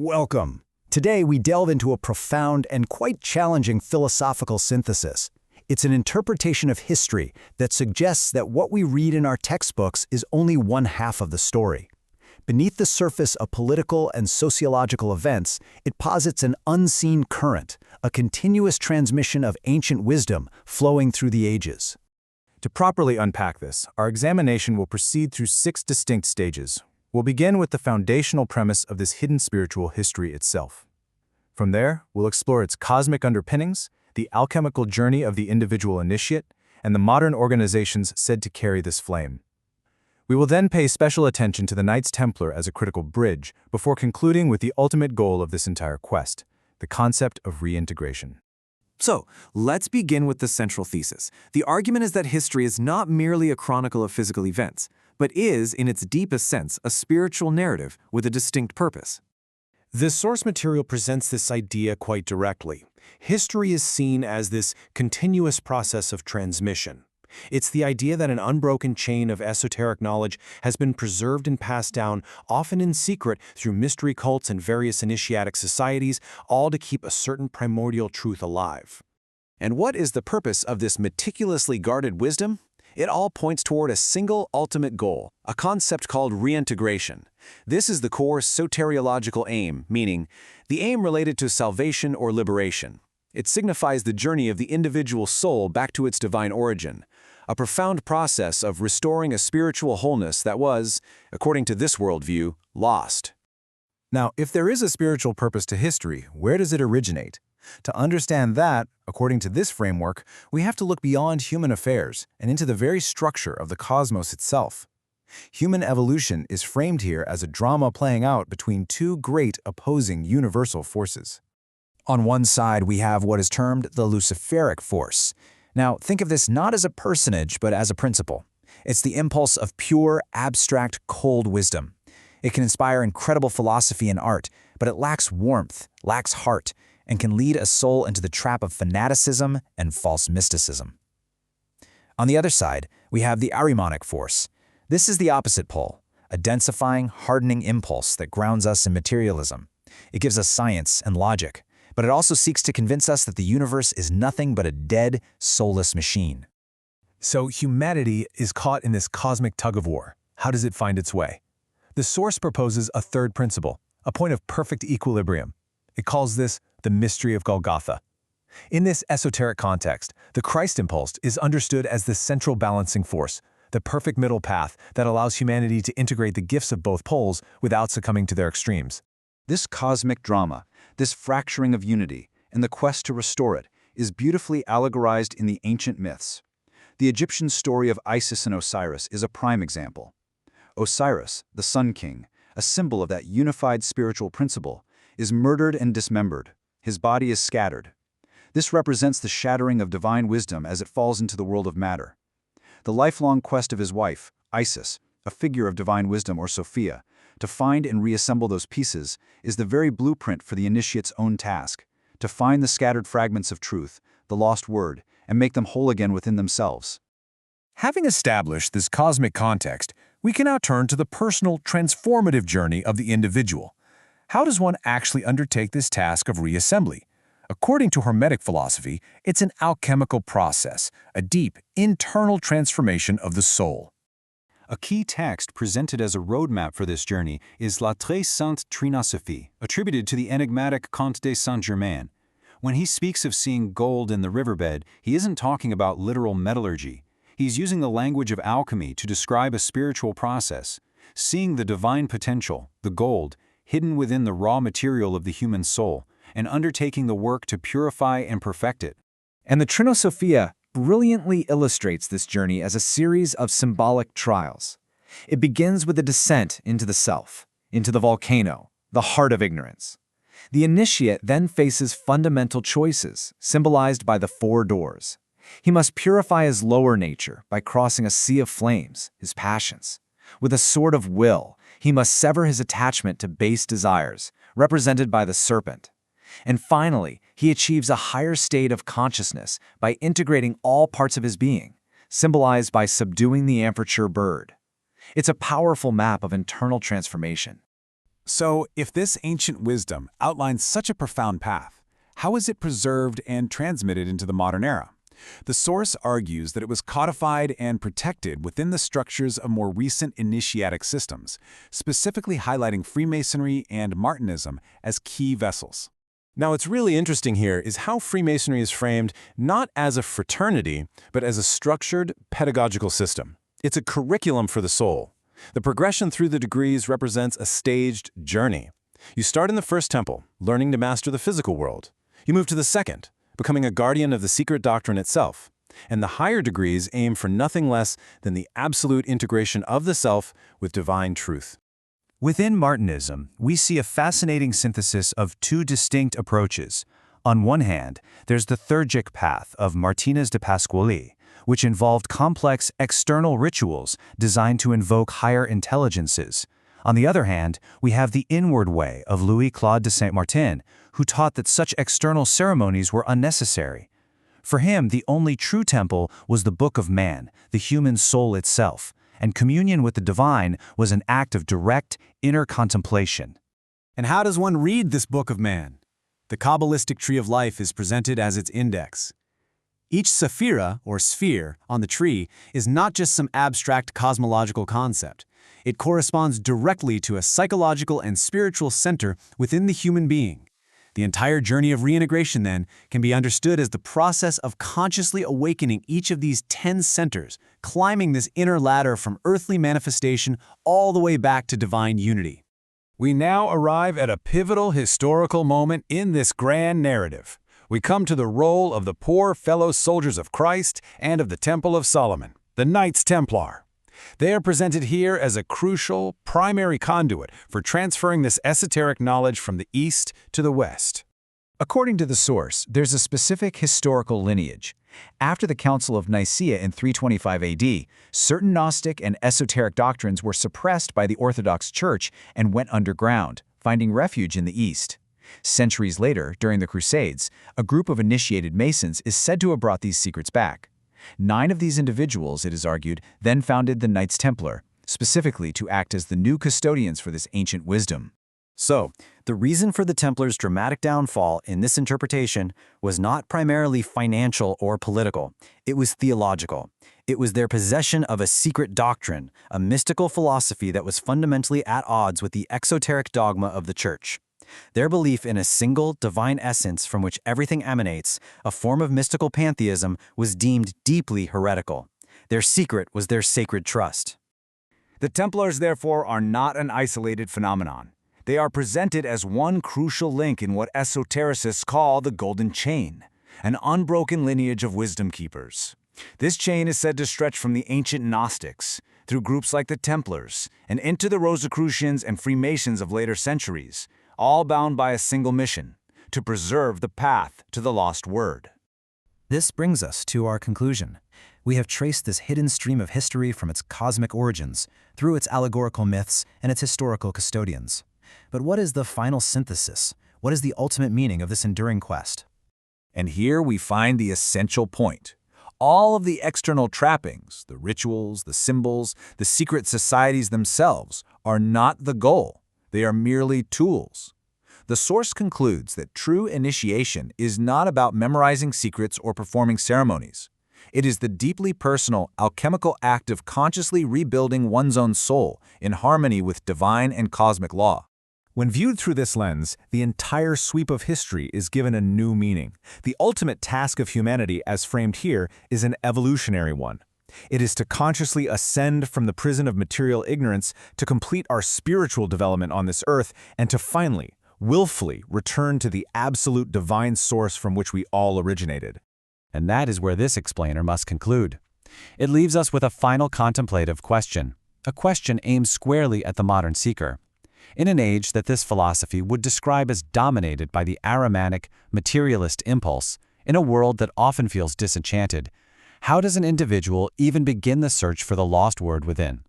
Welcome. Today we delve into a profound and quite challenging philosophical synthesis. It's an interpretation of history that suggests that what we read in our textbooks is only one half of the story. Beneath the surface of political and sociological events, it posits an unseen current, a continuous transmission of ancient wisdom flowing through the ages. To properly unpack this, our examination will proceed through 6 distinct stages. We'll begin with the foundational premise of this hidden spiritual history itself. From there, we'll explore its cosmic underpinnings, the alchemical journey of the individual initiate, and the modern organizations said to carry this flame. We will then pay special attention to the Knights Templar as a critical bridge before concluding with the ultimate goal of this entire quest, the concept of reintegration. So, let's begin with the central thesis. The argument is that history is not merely a chronicle of physical events, but is, in its deepest sense, a spiritual narrative with a distinct purpose. The source material presents this idea quite directly. History is seen as this continuous process of transmission. It's the idea that an unbroken chain of esoteric knowledge has been preserved and passed down, often in secret, through mystery cults and various initiatic societies, all to keep a certain primordial truth alive. And what is the purpose of this meticulously guarded wisdom? It all points toward a single ultimate goal, a concept called reintegration. This is the core soteriological aim, meaning the aim related to salvation or liberation. It signifies the journey of the individual soul back to its divine origin, a profound process of restoring a spiritual wholeness that was, according to this worldview, lost. Now, if there is a spiritual purpose to history, where does it originate? To understand that, according to this framework, we have to look beyond human affairs and into the very structure of the cosmos itself. Human evolution is framed here as a drama playing out between two great opposing universal forces. On one side, we have what is termed the Luciferic force. Now, think of this not as a personage, but as a principle. It's the impulse of pure, abstract, cold wisdom. It can inspire incredible philosophy and art, but it lacks warmth, lacks heart, and can lead a soul into the trap of fanaticism and false mysticism. On the other side, we have the Ahrimanic force. This is the opposite pole, a densifying, hardening impulse that grounds us in materialism. It gives us science and logic, but it also seeks to convince us that the universe is nothing but a dead, soulless machine. So humanity is caught in this cosmic tug-of-war. How does it find its way? The source proposes a third principle, a point of perfect equilibrium. It calls this the mystery of Golgotha. In this esoteric context, the Christ impulse is understood as the central balancing force, the perfect middle path that allows humanity to integrate the gifts of both poles without succumbing to their extremes. This cosmic drama, this fracturing of unity, and the quest to restore it, is beautifully allegorized in the ancient myths. The Egyptian story of Isis and Osiris is a prime example. Osiris, the Sun King, a symbol of that unified spiritual principle, is murdered and dismembered. His body is scattered. This represents the shattering of divine wisdom as it falls into the world of matter. The lifelong quest of his wife, Isis, a figure of divine wisdom or Sophia, to find and reassemble those pieces is the very blueprint for the initiate's own task, to find the scattered fragments of truth, the lost word, and make them whole again within themselves. Having established this cosmic context, we can now turn to the personal, transformative journey of the individual. How does one actually undertake this task of reassembly? According to Hermetic philosophy, it's an alchemical process, a deep, internal transformation of the soul. A key text presented as a roadmap for this journey is La Très Sainte Trinosophie, attributed to the enigmatic Comte de Saint-Germain. When he speaks of seeing gold in the riverbed, he isn't talking about literal metallurgy. He's using the language of alchemy to describe a spiritual process, seeing the divine potential, the gold, hidden within the raw material of the human soul, and undertaking the work to purify and perfect it. And the Trinosophia brilliantly illustrates this journey as a series of symbolic trials. It begins with a descent into the self, into the volcano, the heart of ignorance. The initiate then faces fundamental choices, symbolized by the 4 doors. He must purify his lower nature by crossing a sea of flames, his passions. With a sword of will, he must sever his attachment to base desires, represented by the serpent. And finally, he achieves a higher state of consciousness by integrating all parts of his being, symbolized by subduing the aperture bird. It's a powerful map of internal transformation. So, if this ancient wisdom outlines such a profound path, how is it preserved and transmitted into the modern era? The source argues that it was codified and protected within the structures of more recent initiatic systems, specifically highlighting Freemasonry and Martinism as key vessels. Now, what's really interesting here is how Freemasonry is framed not as a fraternity, but as a structured pedagogical system. It's a curriculum for the soul. The progression through the degrees represents a staged journey. You start in the first temple, learning to master the physical world. You move to the second, becoming a guardian of the secret doctrine itself. And the higher degrees aim for nothing less than the absolute integration of the self with divine truth. Within Martinism, we see a fascinating synthesis of two distinct approaches. On one hand, there's the theurgic path of Martinez de Pasquale, which involved complex external rituals designed to invoke higher intelligences. On the other hand, we have the inward way of Louis-Claude de Saint-Martin, who taught that such external ceremonies were unnecessary. For him, the only true temple was the book of man, the human soul itself, and communion with the divine was an act of direct inner contemplation. And how does one read this book of man? The Kabbalistic tree of life is presented as its index. Each sephira, or sphere, on the tree is not just some abstract cosmological concept. It corresponds directly to a psychological and spiritual center within the human being. The entire journey of reintegration, then, can be understood as the process of consciously awakening each of these 10 centers, climbing this inner ladder from earthly manifestation all the way back to divine unity. We now arrive at a pivotal historical moment in this grand narrative. We come to the role of the poor fellow soldiers of Christ and of the Temple of Solomon, the Knights Templar. They are presented here as a crucial, primary conduit for transferring this esoteric knowledge from the East to the West. According to the source, there's a specific historical lineage. After the Council of Nicaea in 325 AD, certain Gnostic and esoteric doctrines were suppressed by the Orthodox Church and went underground, finding refuge in the East. Centuries later, during the Crusades, a group of initiated Masons is said to have brought these secrets back. 9 of these individuals, it is argued, then founded the Knights Templar, specifically to act as the new custodians for this ancient wisdom. So, the reason for the Templars' dramatic downfall in this interpretation was not primarily financial or political. It was theological. It was their possession of a secret doctrine, a mystical philosophy that was fundamentally at odds with the exoteric dogma of the Church. Their belief in a single, divine essence from which everything emanates, a form of mystical pantheism, was deemed deeply heretical. Their secret was their sacred trust. The Templars, therefore, are not an isolated phenomenon. They are presented as one crucial link in what esotericists call the Golden Chain, an unbroken lineage of wisdom keepers. This chain is said to stretch from the ancient Gnostics, through groups like the Templars, and into the Rosicrucians and Freemasons of later centuries, all bound by a single mission, to preserve the path to the lost word. This brings us to our conclusion. We have traced this hidden stream of history from its cosmic origins, through its allegorical myths and its historical custodians. But what is the final synthesis? What is the ultimate meaning of this enduring quest? And here we find the essential point. All of the external trappings, the rituals, the symbols, the secret societies themselves, are not the goal. They are merely tools. The source concludes that true initiation is not about memorizing secrets or performing ceremonies. It is the deeply personal, alchemical act of consciously rebuilding one's own soul in harmony with divine and cosmic law. When viewed through this lens, the entire sweep of history is given a new meaning. The ultimate task of humanity, as framed here, is an evolutionary one. It is to consciously ascend from the prison of material ignorance to complete our spiritual development on this earth and to finally, willfully return to the absolute divine source from which we all originated. And that is where this explainer must conclude. It leaves us with a final contemplative question, a question aimed squarely at the modern seeker. In an age that this philosophy would describe as dominated by the Ahrimanic, materialist impulse, in a world that often feels disenchanted, how does an individual even begin the search for the lost word within?